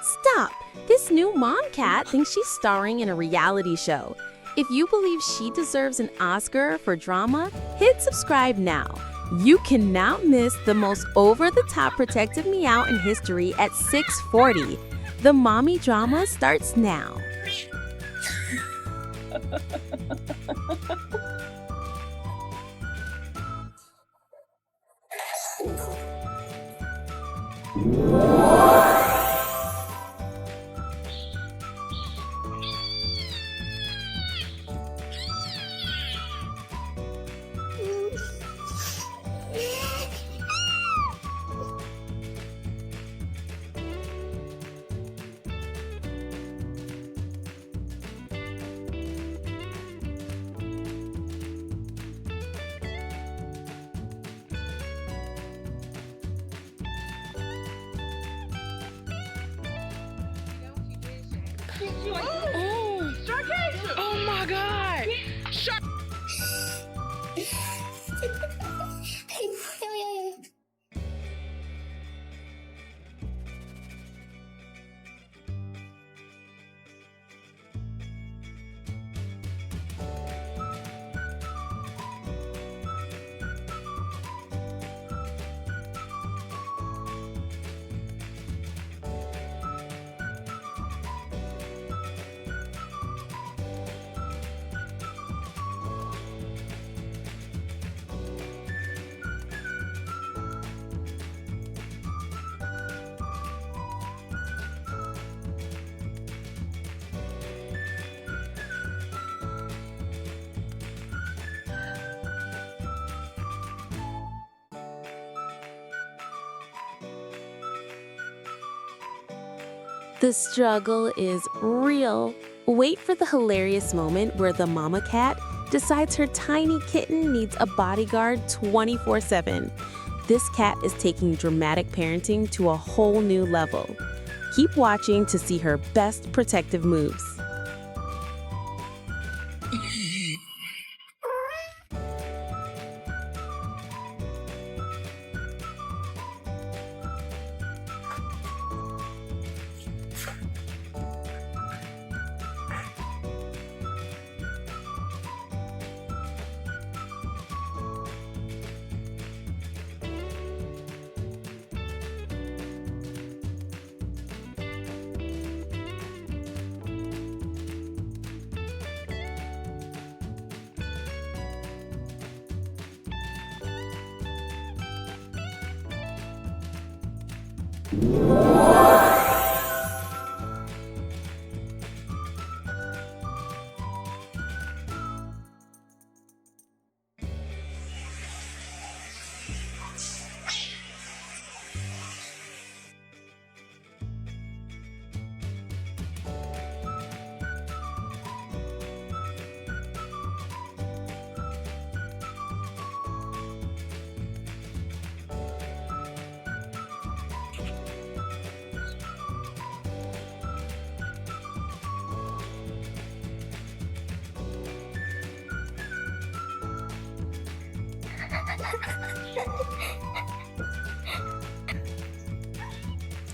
Stop! This new mom cat thinks she's starring in a reality show. If you believe she deserves an Oscar for drama, hit subscribe now. You cannot miss the most over-the-top protective meow in history at 6:40. The mommy drama starts now. Oh my God! Shark. The struggle is real. Wait for the hilarious moment where the mama cat decides her tiny kitten needs a bodyguard 24/7. This cat is taking dramatic parenting to a whole new level. Keep watching to see her best protective moves.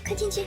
快进去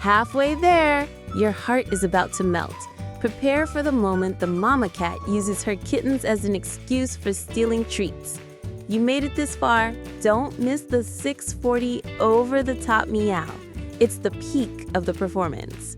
！Halfway there, your heart is about to melt. Prepare for the moment the mama cat uses her kittens as an excuse for stealing treats. You made it this far. Don't miss the 6:40 over-the-top meow. It's the peak of the performance.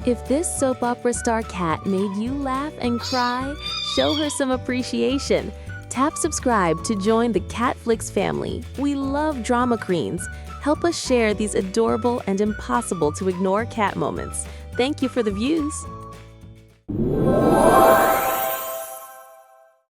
If this soap opera star cat made you laugh and cry, show her some appreciation. Tap subscribe to join the CatFlix family. We love drama queens. Help us share these adorable and impossible to ignore cat moments. Thank you for the views.